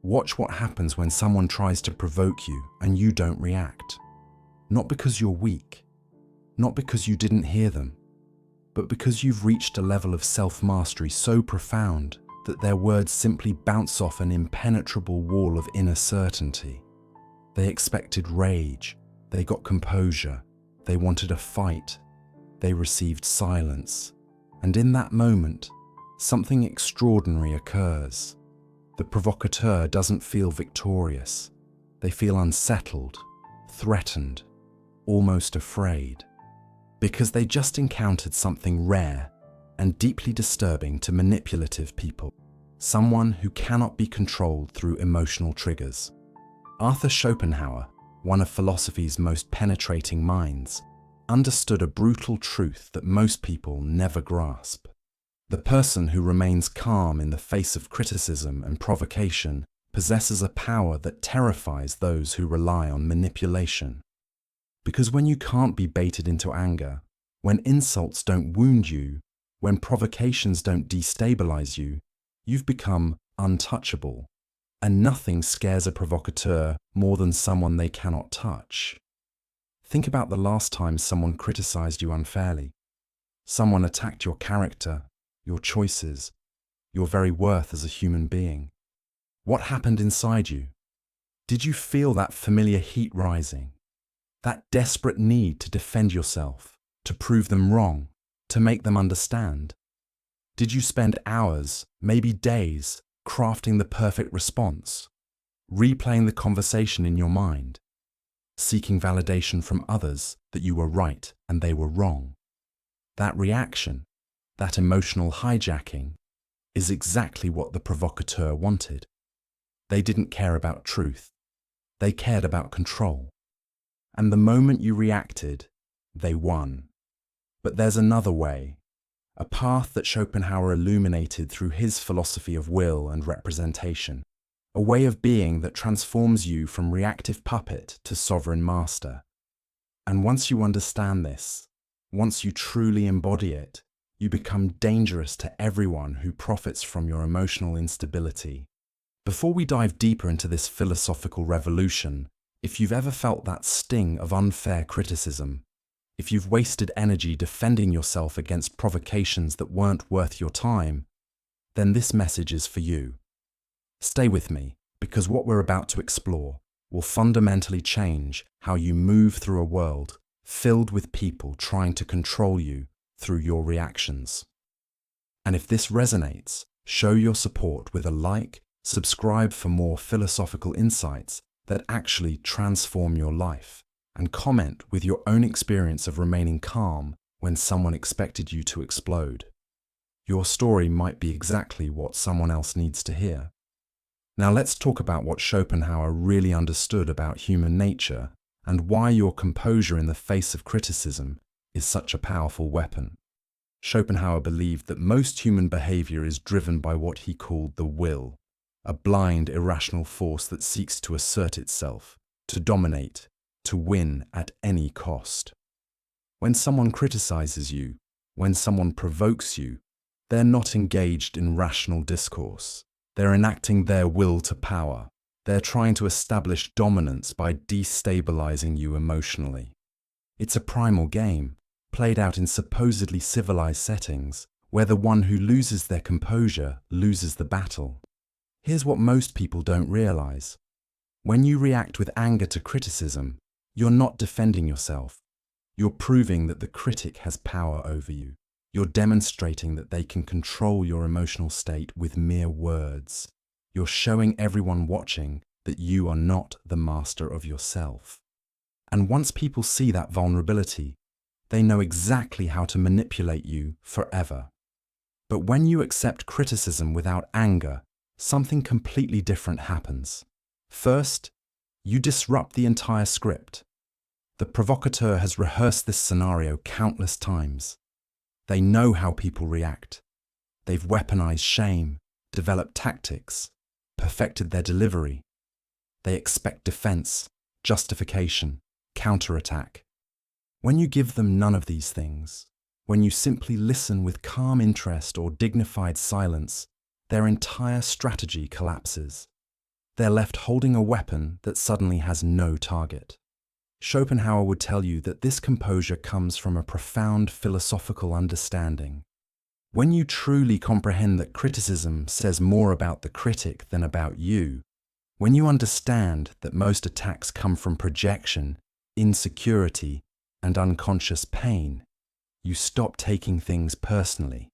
Watch what happens when someone tries to provoke you and you don't react. Not because you're weak, not because you didn't hear them, but because you've reached a level of self-mastery so profound that their words simply bounce off an impenetrable wall of inner certainty. They expected rage, they got composure, they wanted a fight, they received silence. And in that moment, something extraordinary occurs. The provocateur doesn't feel victorious. They feel unsettled, threatened, almost afraid. Because they just encountered something rare and deeply disturbing to manipulative people. Someone who cannot be controlled through emotional triggers. Arthur Schopenhauer, one of philosophy's most penetrating minds, understood a brutal truth that most people never grasp. The person who remains calm in the face of criticism and provocation possesses a power that terrifies those who rely on manipulation. Because when you can't be baited into anger, when insults don't wound you, when provocations don't destabilize you, you've become untouchable. And nothing scares a provocateur more than someone they cannot touch. Think about the last time someone criticized you unfairly. Someone attacked your character, your choices, your very worth as a human being. What happened inside you? Did you feel that familiar heat rising? That desperate need to defend yourself, to prove them wrong, to make them understand? Did you spend hours, maybe days, crafting the perfect response, replaying the conversation in your mind, seeking validation from others that you were right and they were wrong? That reaction, that emotional hijacking, is exactly what the provocateur wanted. They didn't care about truth. They cared about control. And the moment you reacted, they won. But there's another way, a path that Schopenhauer illuminated through his philosophy of will and representation, a way of being that transforms you from reactive puppet to sovereign master. And once you understand this, once you truly embody it, you become dangerous to everyone who profits from your emotional instability. Before we dive deeper into this philosophical revolution, if you've ever felt that sting of unfair criticism, if you've wasted energy defending yourself against provocations that weren't worth your time, then this message is for you. Stay with me, because what we're about to explore will fundamentally change how you move through a world filled with people trying to control you through your reactions. And if this resonates, show your support with a like, subscribe for more philosophical insights that actually transform your life, and comment with your own experience of remaining calm when someone expected you to explode. Your story might be exactly what someone else needs to hear. Now let's talk about what Schopenhauer really understood about human nature and why your composure in the face of criticism is such a powerful weapon. Schopenhauer believed that most human behavior is driven by what he called the will, a blind, irrational force that seeks to assert itself, to dominate, to win at any cost. When someone criticizes you, when someone provokes you, they're not engaged in rational discourse. They're enacting their will to power. They're trying to establish dominance by destabilizing you emotionally. It's a primal game, played out in supposedly civilized settings, where the one who loses their composure loses the battle. Here's what most people don't realize. When you react with anger to criticism, you're not defending yourself. You're proving that the critic has power over you. You're demonstrating that they can control your emotional state with mere words. You're showing everyone watching that you are not the master of yourself. And once people see that vulnerability, they know exactly how to manipulate you forever. But when you accept criticism without anger, something completely different happens. First, you disrupt the entire script. The provocateur has rehearsed this scenario countless times. They know how people react. They've weaponized shame, developed tactics, perfected their delivery. They expect defense, justification, counterattack. When you give them none of these things, when you simply listen with calm interest or dignified silence, their entire strategy collapses. They're left holding a weapon that suddenly has no target. Schopenhauer would tell you that this composure comes from a profound philosophical understanding. When you truly comprehend that criticism says more about the critic than about you, when you understand that most attacks come from projection, insecurity, and unconscious pain, you stop taking things personally.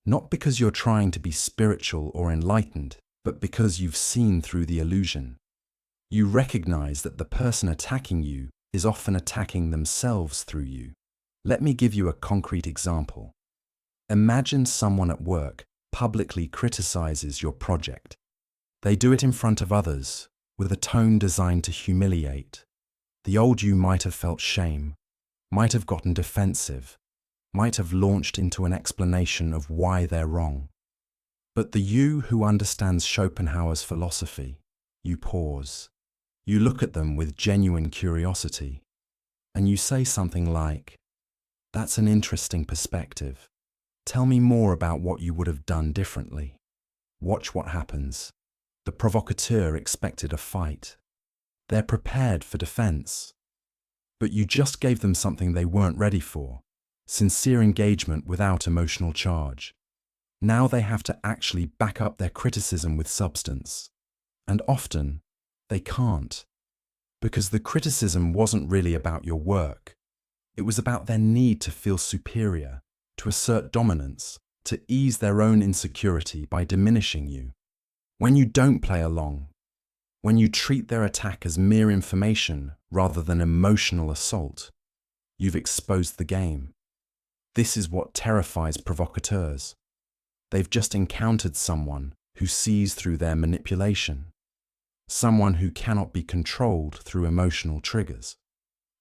Not because you're trying to be spiritual or enlightened, but because you've seen through the illusion. You recognize that the person attacking you is often attacking themselves through you. Let me give you a concrete example. Imagine someone at work publicly criticizes your project. They do it in front of others, with a tone designed to humiliate. The old you might have felt shame, might have gotten defensive, might have launched into an explanation of why they're wrong. But the you who understands Schopenhauer's philosophy, you pause. You look at them with genuine curiosity, and you say something like, "That's an interesting perspective. Tell me more about what you would have done differently." Watch what happens. The provocateur expected a fight. They're prepared for defense. But you just gave them something they weren't ready for, sincere engagement without emotional charge. Now they have to actually back up their criticism with substance. And often, they can't. Because the criticism wasn't really about your work. It was about their need to feel superior, to assert dominance, to ease their own insecurity by diminishing you. When you don't play along, when you treat their attack as mere information rather than emotional assault, you've exposed the game. This is what terrifies provocateurs. They've just encountered someone who sees through their manipulation, someone who cannot be controlled through emotional triggers,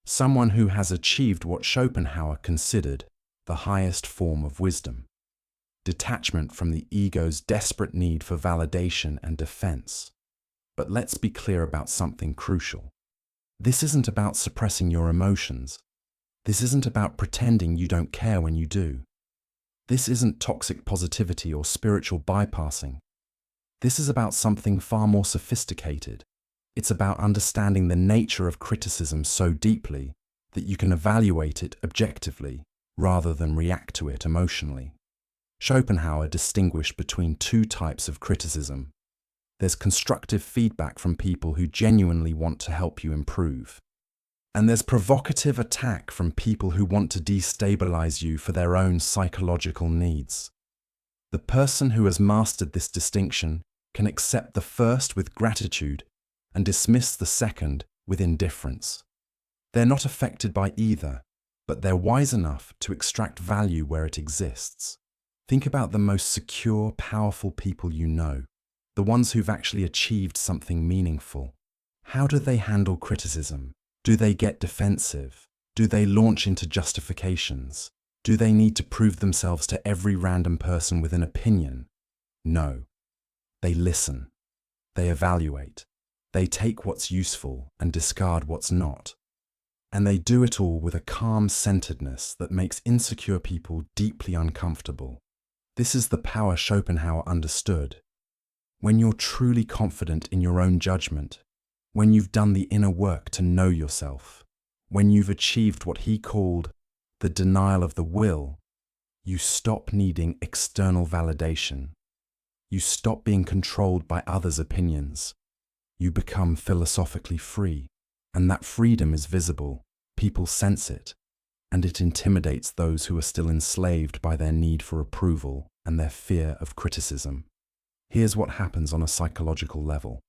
someone who has achieved what Schopenhauer considered the highest form of wisdom: detachment from the ego's desperate need for validation and defense. But let's be clear about something crucial. This isn't about suppressing your emotions. This isn't about pretending you don't care when you do. This isn't toxic positivity or spiritual bypassing. This is about something far more sophisticated. It's about understanding the nature of criticism so deeply that you can evaluate it objectively rather than react to it emotionally. Schopenhauer distinguished between two types of criticism. There's constructive feedback from people who genuinely want to help you improve. And there's provocative attack from people who want to destabilize you for their own psychological needs. The person who has mastered this distinction can accept the first with gratitude and dismiss the second with indifference. They're not affected by either, but they're wise enough to extract value where it exists. Think about the most secure, powerful people you know, the ones who've actually achieved something meaningful. How do they handle criticism? Do they get defensive? Do they launch into justifications? Do they need to prove themselves to every random person with an opinion? No. They listen. They evaluate. They take what's useful and discard what's not. And they do it all with a calm centeredness that makes insecure people deeply uncomfortable. This is the power Schopenhauer understood. When you're truly confident in your own judgment, when you've done the inner work to know yourself, when you've achieved what he called the denial of the will, you stop needing external validation. You stop being controlled by others' opinions. You become philosophically free, and that freedom is visible. People sense it, and it intimidates those who are still enslaved by their need for approval and their fear of criticism. Here's what happens on a psychological level.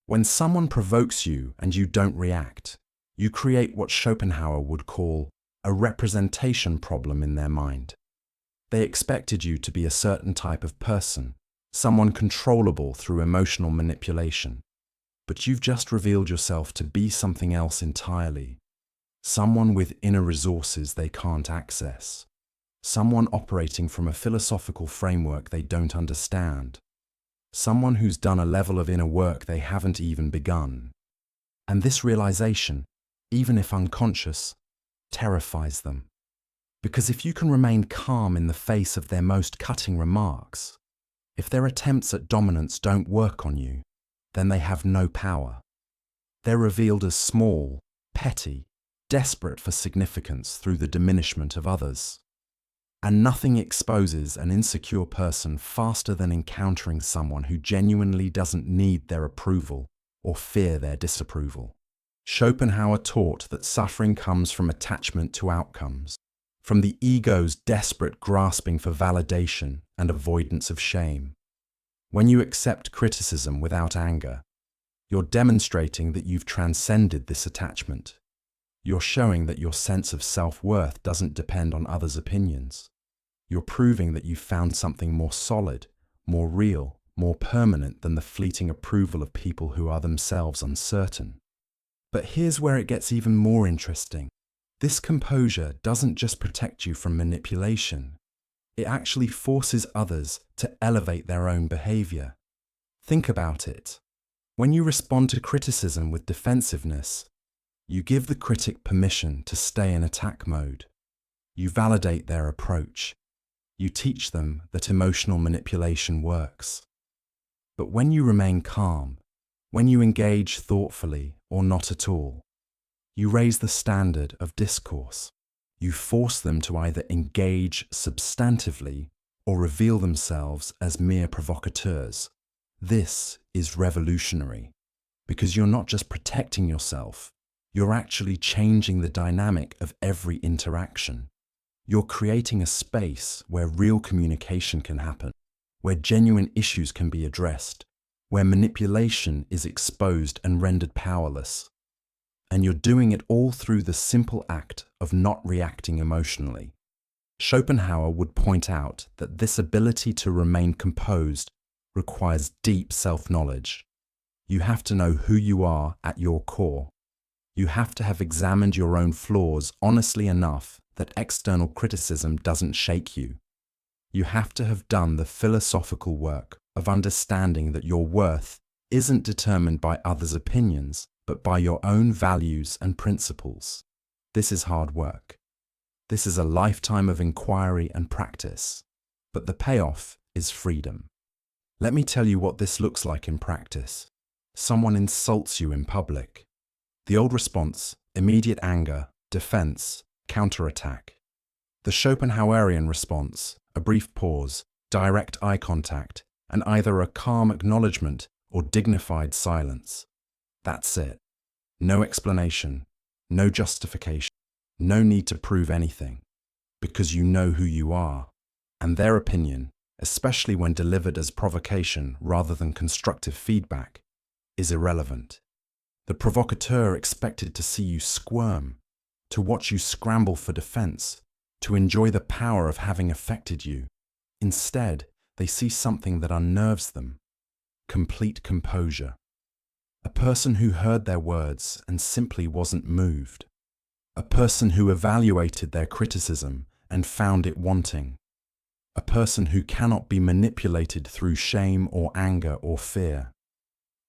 When someone provokes you and you don't react, you create what Schopenhauer would call a representation problem in their mind. They expected you to be a certain type of person, someone controllable through emotional manipulation. But you've just revealed yourself to be something else entirely. Someone with inner resources they can't access. Someone operating from a philosophical framework they don't understand. Someone who's done a level of inner work they haven't even begun. And this realization, even if unconscious, terrifies them. Because if you can remain calm in the face of their most cutting remarks, if their attempts at dominance don't work on you, then they have no power. They're revealed as small, petty, desperate for significance through the diminishment of others. And nothing exposes an insecure person faster than encountering someone who genuinely doesn't need their approval or fear their disapproval. Schopenhauer taught that suffering comes from attachment to outcomes, from the ego's desperate grasping for validation and avoidance of shame. When you accept criticism without anger, you're demonstrating that you've transcended this attachment. You're showing that your sense of self-worth doesn't depend on others' opinions. You're proving that you've found something more solid, more real, more permanent than the fleeting approval of people who are themselves uncertain. But here's where it gets even more interesting. This composure doesn't just protect you from manipulation. It actually forces others to elevate their own behavior. Think about it. When you respond to criticism with defensiveness, you give the critic permission to stay in attack mode. You validate their approach. You teach them that emotional manipulation works. But when you remain calm, when you engage thoughtfully or not at all, you raise the standard of discourse. You force them to either engage substantively or reveal themselves as mere provocateurs. This is revolutionary, because you're not just protecting yourself, you're actually changing the dynamic of every interaction. You're creating a space where real communication can happen, where genuine issues can be addressed, where manipulation is exposed and rendered powerless. And you're doing it all through the simple act of not reacting emotionally. Schopenhauer would point out that this ability to remain composed requires deep self-knowledge. You have to know who you are at your core. You have to have examined your own flaws honestly enough that external criticism doesn't shake you. You have to have done the philosophical work of understanding that your worth isn't determined by others' opinions, but by your own values and principles. This is hard work. This is a lifetime of inquiry and practice, but the payoff is freedom. Let me tell you what this looks like in practice. Someone insults you in public. The old response: immediate anger, defense, counterattack. The Schopenhauerian response: a brief pause, direct eye contact, and either a calm acknowledgement or dignified silence. That's it. No explanation, no justification, no need to prove anything, because you know who you are, and their opinion, especially when delivered as provocation rather than constructive feedback, is irrelevant. The provocateur expected to see you squirm, to watch you scramble for defense, to enjoy the power of having affected you. Instead, they see something that unnerves them: complete composure. A person who heard their words and simply wasn't moved. A person who evaluated their criticism and found it wanting. A person who cannot be manipulated through shame or anger or fear.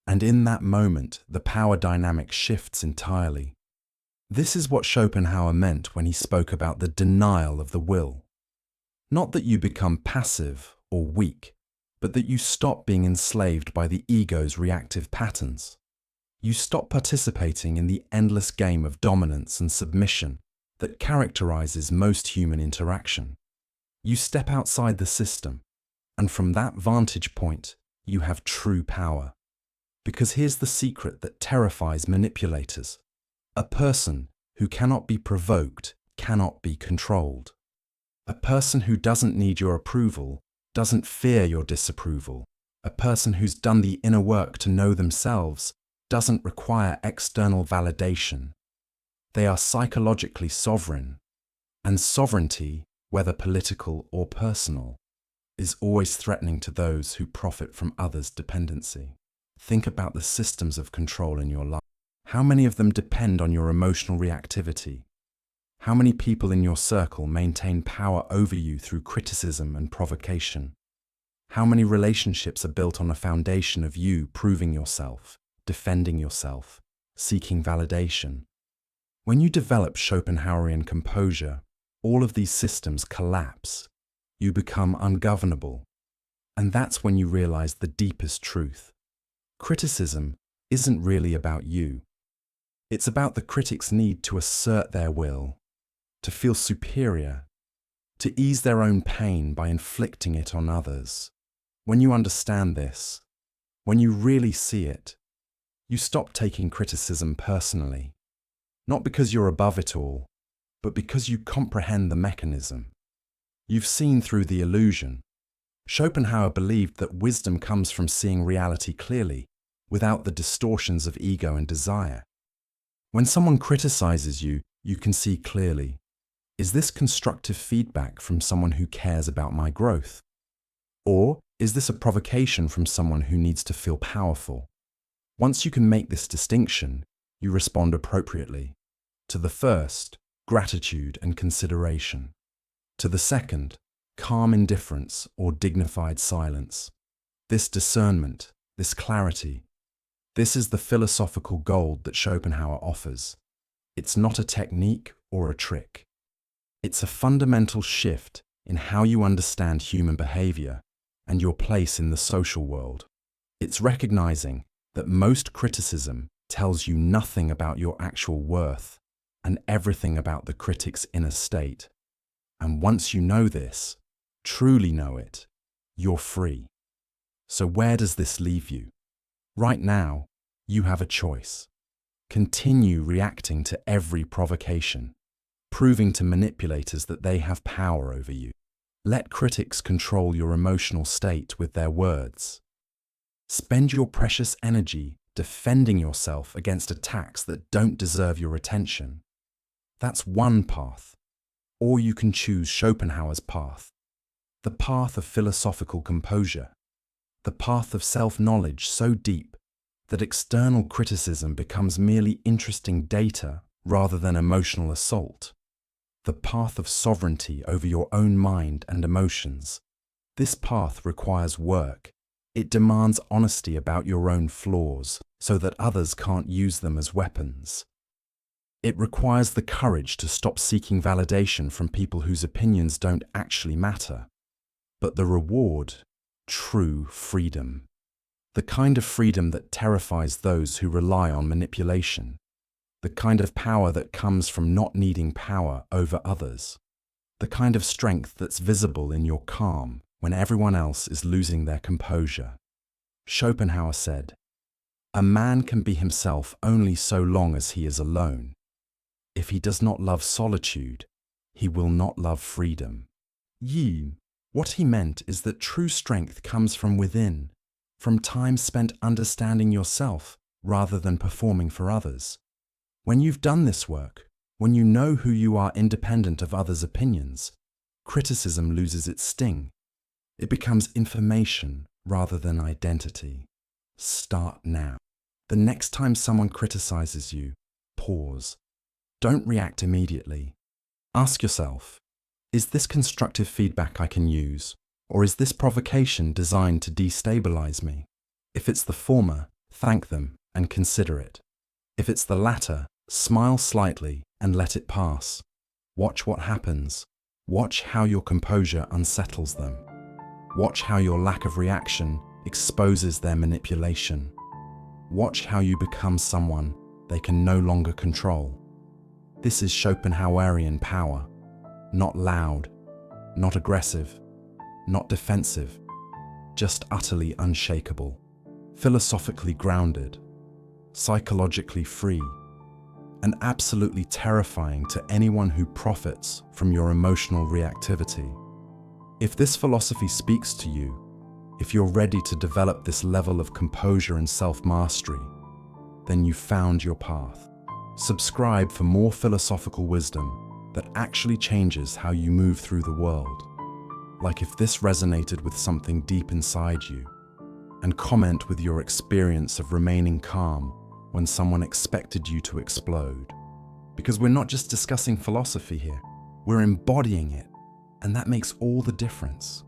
And in that moment, the power dynamic shifts entirely. This is what Schopenhauer meant when he spoke about the denial of the will. Not that you become passive or weak, but that you stop being enslaved by the ego's reactive patterns. You stop participating in the endless game of dominance and submission that characterizes most human interaction. You step outside the system, and from that vantage point, you have true power. Because here's the secret that terrifies manipulators. A person who cannot be provoked cannot be controlled. A person who doesn't need your approval doesn't fear your disapproval. A person who's done the inner work to know themselves doesn't require external validation. They are psychologically sovereign, and sovereignty, whether political or personal, is always threatening to those who profit from others' dependency. Think about the systems of control in your life. How many of them depend on your emotional reactivity? How many people in your circle maintain power over you through criticism and provocation? How many relationships are built on a foundation of you proving yourself, defending yourself, seeking validation? When you develop Schopenhauerian composure, all of these systems collapse. You become ungovernable. And that's when you realize the deepest truth. Criticism isn't really about you. It's about the critic's need to assert their will, to feel superior, to ease their own pain by inflicting it on others. When you understand this, when you really see it, you stop taking criticism personally, not because you're above it all, but because you comprehend the mechanism. You've seen through the illusion. Schopenhauer believed that wisdom comes from seeing reality clearly, without the distortions of ego and desire. When someone criticizes you, you can see clearly, is this constructive feedback from someone who cares about my growth? Or is this a provocation from someone who needs to feel powerful? Once you can make this distinction, you respond appropriately. To the first, gratitude and consideration. To the second, calm indifference or dignified silence. This discernment, this clarity, this is the philosophical gold that Schopenhauer offers. It's not a technique or a trick. It's a fundamental shift in how you understand human behavior and your place in the social world. It's recognizing that most criticism tells you nothing about your actual worth and everything about the critic's inner state. And once you know this, truly know it, you're free. So where does this leave you? Right now, you have a choice. Continue reacting to every provocation, proving to manipulators that they have power over you. Let critics control your emotional state with their words. Spend your precious energy defending yourself against attacks that don't deserve your attention. That's one path. Or you can choose Schopenhauer's path, the path of philosophical composure, the path of self-knowledge so deep that external criticism becomes merely interesting data rather than emotional assault, the path of sovereignty over your own mind and emotions. This path requires work. It demands honesty about your own flaws so that others can't use them as weapons. It requires the courage to stop seeking validation from people whose opinions don't actually matter. But the reward, true freedom. The kind of freedom that terrifies those who rely on manipulation. The kind of power that comes from not needing power over others. The kind of strength that's visible in your calm when everyone else is losing their composure. Schopenhauer said, "A man can be himself only so long as he is alone. If he does not love solitude, he will not love freedom." What he meant is that true strength comes from within, from time spent understanding yourself rather than performing for others. When you've done this work, when you know who you are independent of others' opinions, criticism loses its sting. It becomes information rather than identity. Start now. The next time someone criticizes you, pause. Don't react immediately. Ask yourself, is this constructive feedback I can use, or is this provocation designed to destabilize me? If it's the former, thank them and consider it. If it's the latter, smile slightly and let it pass. Watch what happens. Watch how your composure unsettles them. Watch how your lack of reaction exposes their manipulation. Watch how you become someone they can no longer control. This is Schopenhauerian power. Not loud, not aggressive, not defensive, just utterly unshakable, philosophically grounded, psychologically free, and absolutely terrifying to anyone who profits from your emotional reactivity. If this philosophy speaks to you, if you're ready to develop this level of composure and self-mastery, then you've found your path. Subscribe for more philosophical wisdom that actually changes how you move through the world. Like if this resonated with something deep inside you, and comment with your experience of remaining calm when someone expected you to explode. Because we're not just discussing philosophy here, we're embodying it, and that makes all the difference.